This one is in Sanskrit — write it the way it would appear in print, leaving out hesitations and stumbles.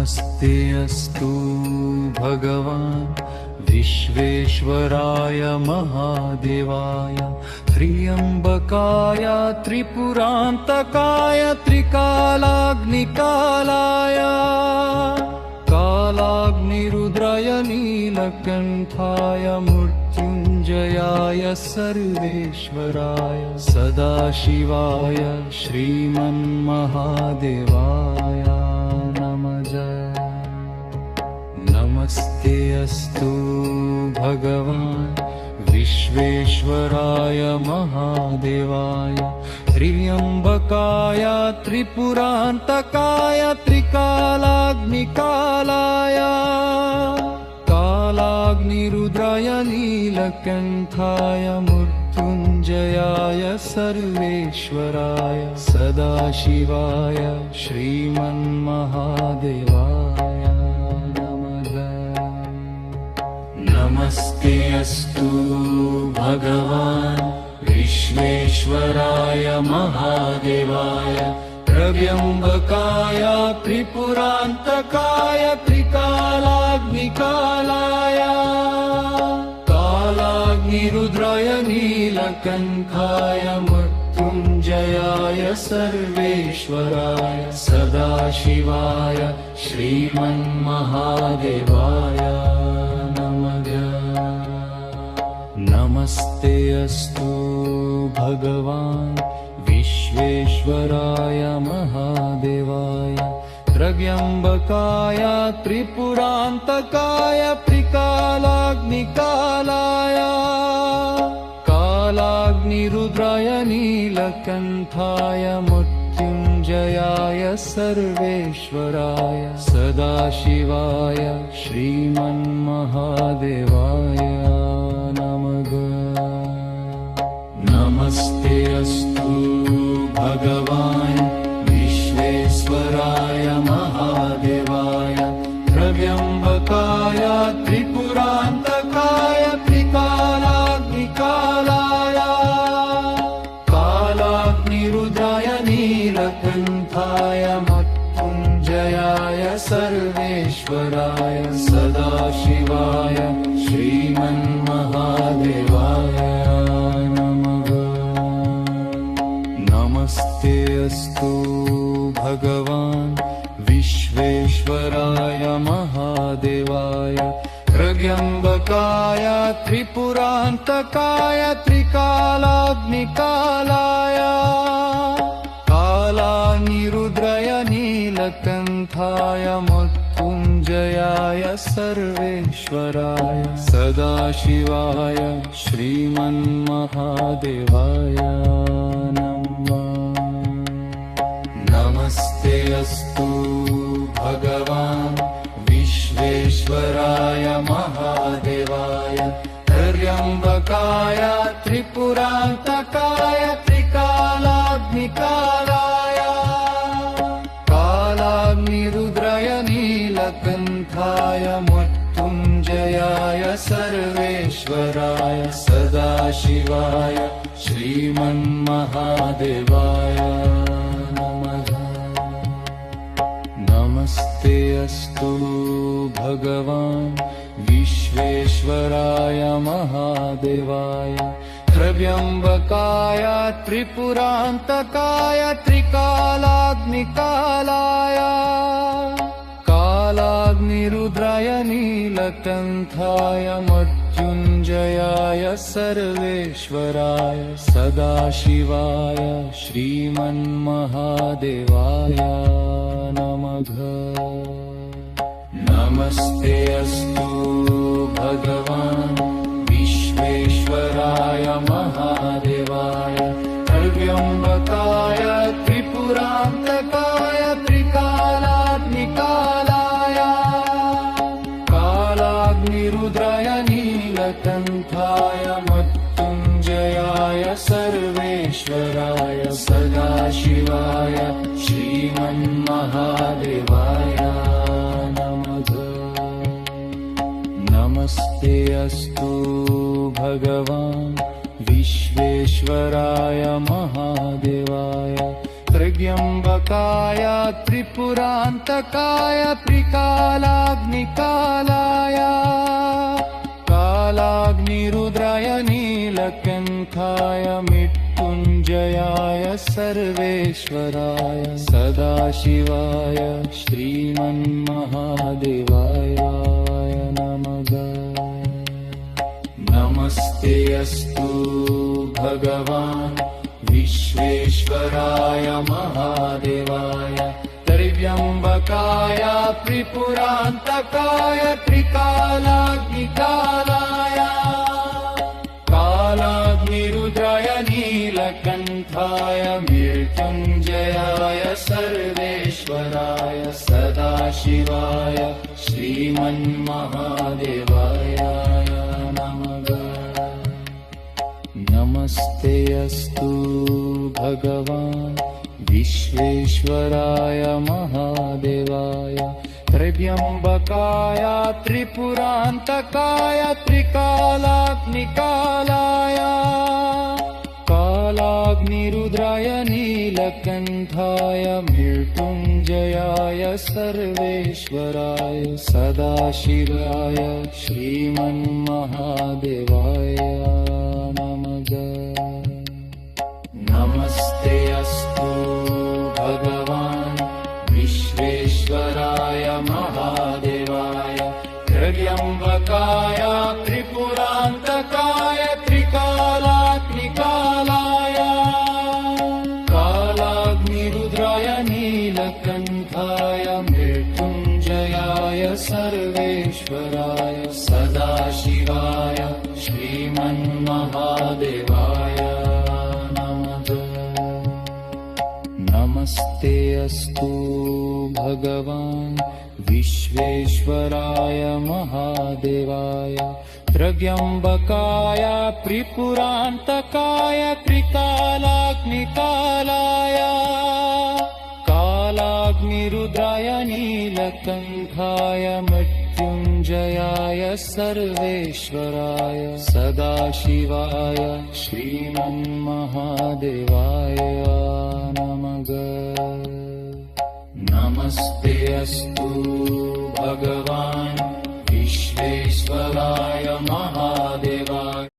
नमस्ते अस्तु भगवान् विश्वेश्वराय महादेवाय त्र्यम्बकाय त्रिपुरान्तकाय त्रिकालाग्निकालाय कालाग्निरुद्राय नीलकण्ठाय मृत्युञ्जयाय सर्वेश्वराय सदाशिवाय श्रीमन्महादेवाय नमः। नमस्ते अस्तु भगवान् विश्वेश्वराय महादेवाय त्र्यम्बकाय त्रिपुरान्तकाय त्रिकालाग्निकालाय कालाग्निरुद्राय नीलकण्ठाय मृत्युञ्जयाय सर्वेश्वराय सदाशिवाय श्रीमन्महादेवाय नमः। नमस्ते अस्तु भगवान् विश्वेश्वराय महादेवाय त्र्यम्बकाय त्रिपुरान्तकाय त्रिकालाग्निकालाय कालाग्निरुद्राय नीलकण्ठाय मृत्युञ्जयाय सर्वेश्वराय सदाशिवाय श्रीमन्महादेवाय नमः। नमस्ते अस्तु भगवान् विश्वेश्वराय महादेवाय त्र्यम्बकाय त्रिपुरान्तकाय त्रिकालाग्निकालाय कालाग्निरुद्राय नीलकण्ठाय मृत्युञ्जयाय सर्वेश्वराय सदाशिवाय श्रीमन्महादेवाय नमः। नमस्ते अस्तु भगवान् विश्वेश्वराय महादेवाय त्र्यम्बकाय त्रिपुरान्तकाय त्रिकालाग्निकालाय कालाग्निरुद्राय नीलकण्ठाय मृत्युञ्जयाय सर्वेश्वराय सदाशिवाय श्रीमन्महादेवाय नमः। नमस्ते अस्तु भगवान् विश्वेश्वराय महादेवाय त्र्यम्बकाय त्रिपुरान्तकाय त्रिकालाग्निकालाय कालाग्निरुद्राय नीलकण्ठाय मृत्युञ्जयाय सर्वेश्वराय सदाशिवाय श्रीमन्महादेवाय नमः। नमस्ते अस्तु भगवान् विश्वेश्वराय महादेवाय त्र्यम्बकाय त्रिपुरान्तकाय त्रिकालाग्निकालाय कालाग्निरुद्राय नीलकण्ठाय मृत्युञ्जयाय सर्वेश्वराय सदाशिवाय श्रीमन्महादेवाय नमः। नमस्ते अस्तु भगवान् विश्वेश्वराय महादेवाय त्र्यम्बकाय त्रिपुरान्तकाय त्रिकालाग्निकालाय कालाग्निरुद्राय नीलकण्ठाय मृत्युञ्जयाय सर्वेश्वराय सदाशिवाय श्रीमन्महादेवाय नमः। नमस्ते अस्तु भगवान् विश्वेश्वराय महादेवाय त्र्यम्बकाय त्रिपुरान्तकाय त्रिकालाग्निकालाय कालाग्निरुद्राय नीलकण्ठाय मृत्युञ्जयाय सर्वेश्वराय सदाशिवाय श्रीमन्महादेवाय नमः। नमस्ते अस्तु भगवान् विश्वेश्वराय महादेवाय त्र्यम्बकाय त्रिपुरान्तकाय त्रिकालाग्निकालाय कालाग्निरुद्राय नीलकण्ठाय मृत्युञ्जयाय सर्वेश्वराय सदाशिवाय श्रीमन्महादेवाय नमः। नमस्ते अस्तु भगवान् विश्वेश्वराय महादेवाय त्र्यम्बकाय त्रिपुरान्तकाय त्रिकालाग्निकालाय कालाग्निरुद्राय नीलकण्ठाय मृत्युञ्जयाय सर्वेश्वराय सदाशिवाय श्रीमन्महादेवाय नमः। नमस्ते अस्तु भगवान् विश्वेश्वराय महादेवाय त्र्यम्बकाय त्रिपुरान्तकाय त्रिकालाग्निकालाय कालाग्निरुद्राय नीलकण्ठाय मृत्युञ्जयाय सर्वेश्वराय सदाशिवाय श्रीमन्महादेवाय नमः। नमस्ते अस्तु भगवान् विश्वेश्वराय महादेवाय त्र्यम्बकाय त्रिपुरान्तकाय त्रिकालाग्निकालाय कालाग्निरुद्राय नीलकण्ठाय मृत्युञ्जयाय सर्वेश्वराय सदाशिवाय श्रीमन्महादेवाय नमः। नमस्ते अस्तु भगवान् विश्वेश्वराय महादेवाय त्र्यम्बकाय त्रिपुरान्तकाय त्रिकालाग्निकालाय कालाग्निरुद्राय नीलकण्ठाय मृत्युञ्जयाय सर्वेश्वराय सदाशिवाय श्रीमन्महादेवाय नमः। नमस्ते अस्तु भगवान् विश्वेश्वराय महादेवाय